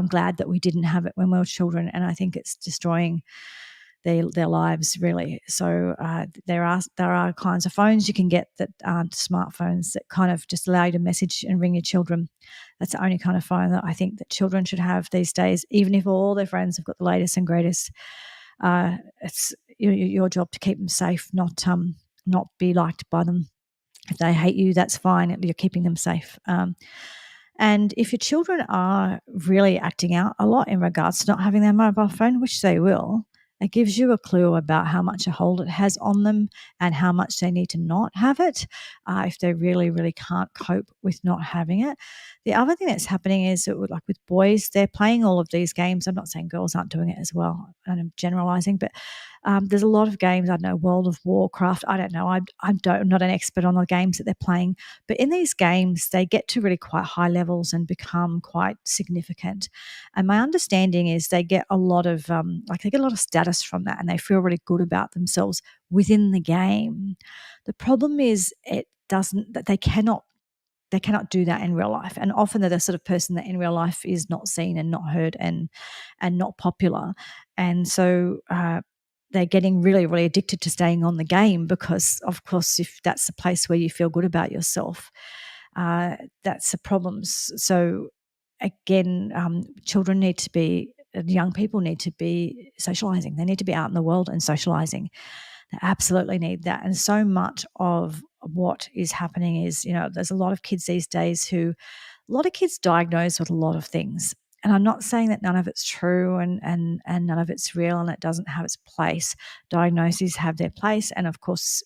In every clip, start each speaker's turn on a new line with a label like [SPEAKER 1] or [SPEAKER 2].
[SPEAKER 1] I'm glad that we didn't have it when we were children, and I think it's destroying their lives, really. So there are kinds of phones you can get that aren't smartphones that kind of just allow you to message and ring your children. That's the only kind of phone that I think that children should have these days, even if all their friends have got the latest and greatest. It's your job to keep them safe, not be liked by them. If they hate you, that's fine. You're keeping them safe. And if your children are really acting out a lot in regards to not having their mobile phone, which they will, it gives you a clue about how much a hold it has on them and how much they need to not have it if they really, really can't cope with not having it. The other thing that's happening is that like with boys, they're playing all of these games. I'm not saying girls aren't doing it as well, and I'm generalizing, but there's a lot of games. I don't know, World of Warcraft. I don't know. I'm not an expert on the games that they're playing, but in these games, they get to really quite high levels and become quite significant. And my understanding is they get a lot of they get a lot of status from that, and they feel really good about themselves within the game. The problem is that they cannot do that in real life, and often they're the sort of person that in real life is not seen and not heard and not popular, and so they're getting really, really addicted to staying on the game because, of course, if that's the place where you feel good about yourself, that's a problem. So again, young people need to be socializing. They need to be out in the world and socializing. They absolutely need that. And so much of what is happening is, there's a lot of kids these days a lot of kids diagnosed with a lot of things. And I'm not saying that none of it's true and none of it's real and it doesn't have its place. Diagnoses have their place. And of course,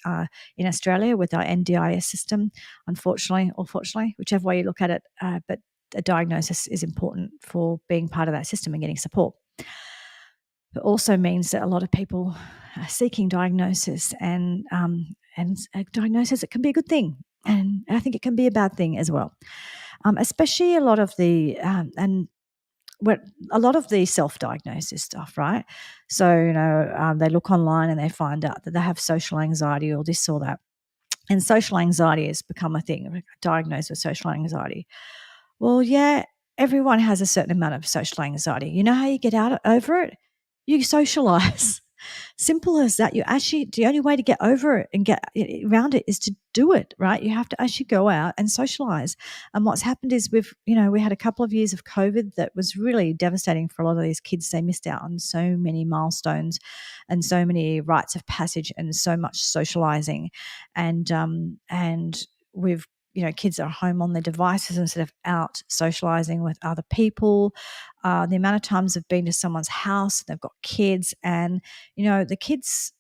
[SPEAKER 1] in Australia with our NDIS system, unfortunately or fortunately, whichever way you look at it, but a diagnosis is important for being part of that system and getting support. It also means that a lot of people are seeking diagnosis and a diagnosis, it can be a good thing. And I think it can be a bad thing as well. Especially a lot of the self-diagnosis stuff, right? So, they look online and they find out that they have social anxiety or this or that. And social anxiety has become a thing, diagnosed with social anxiety. Well, yeah, everyone has a certain amount of social anxiety. You know how you get over it? You socialize. Simple as that. The only way to get over it and get around it is to do it, right? You have to actually go out and socialize. And what's happened is we had a couple of years of COVID that was really devastating for a lot of these kids. They missed out on so many milestones and so many rites of passage and so much socializing. And we've kids are home on their devices instead of out socializing with other people. The amount of times I've been to someone's house, they've got kids, and the kids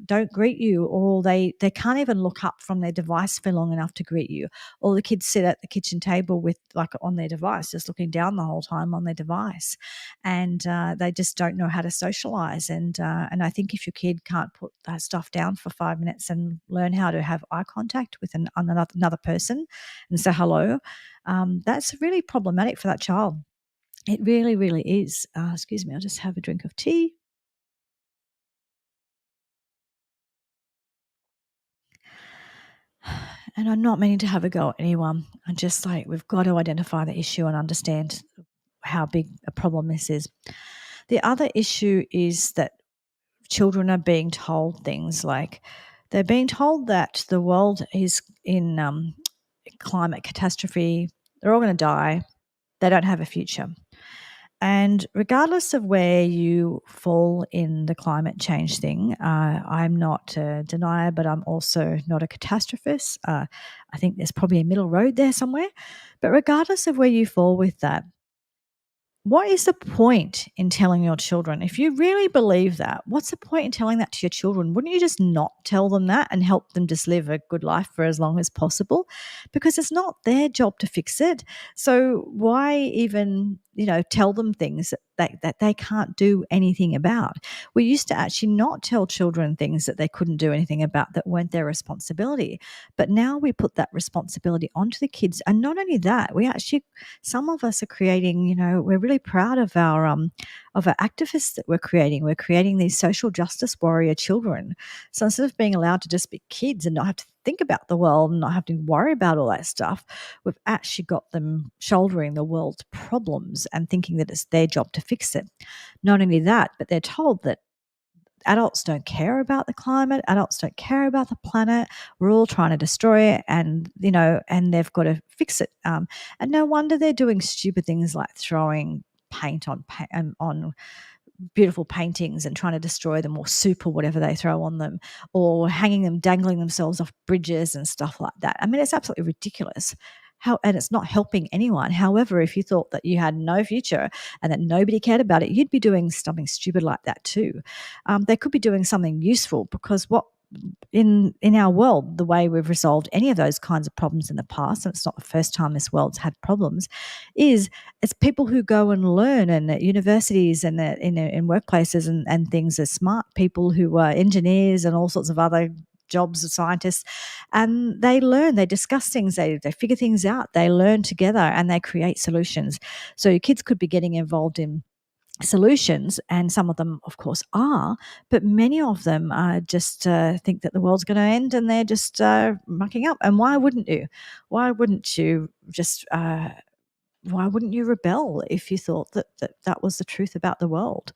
[SPEAKER 1] don't greet you, or they can't even look up from their device for long enough to greet you. Or the kids sit at the kitchen table with on their device, just looking down the whole time on their device, and they just don't know how to socialize. And I think if your kid can't put that stuff down for 5 minutes and learn how to have eye contact with another person and say hello, that's really problematic for that child. It really, really is. Excuse me, I'll just have a drink of tea. And I'm not meaning to have a go at anyone. I'm just we've got to identify the issue and understand how big a problem this is. The other issue is that children are being told things like they're being told that the world is in climate catastrophe, they're all going to die, they don't have a future. And regardless of where you fall in the climate change thing, I'm not a denier, but I'm also not a catastrophist. I think there's probably a middle road there somewhere. But regardless of where you fall with that, what is the point in telling your children? If you really believe that, what's the point in telling that to your children? Wouldn't you just not tell them that and help them just live a good life for as long as possible? Because it's not their job to fix it. So why even, tell them things that they can't do anything about? We used to actually not tell children things that they couldn't do anything about that weren't their responsibility. But now we put that responsibility onto the kids. And not only that, some of us are creating, we're really proud of our activists that we're creating. We're creating these social justice warrior children. So instead of being allowed to just be kids and not have to think about the world and not having to worry about all that stuff. We've actually got them shouldering the world's problems and thinking that it's their job to fix it. Not only that, but they're told that adults don't care about the climate, adults don't care about the planet. We're all trying to destroy it, and and they've got to fix it. And no wonder they're doing stupid things like throwing paint on beautiful paintings and trying to destroy them, or soup or whatever they throw on them, or hanging them, dangling themselves off bridges and stuff like that. I mean, it's absolutely ridiculous. And it's not helping anyone. However, if you thought that you had no future and that nobody cared about it, you'd be doing something stupid like that too. They could be doing something useful, because what in our world, the way we've resolved any of those kinds of problems in the past, and it's not the first time this world's had problems, is it's people who go and learn, and at universities and in workplaces and things, as smart people who are engineers and all sorts of other jobs as scientists, and they learn, they discuss things, they figure things out, they learn together, and they create solutions. So your kids could be getting involved in solutions, and some of them of course are, but many of them just think that the world's going to end, and they're just mucking up. And why wouldn't you rebel if you thought that was the truth about the world?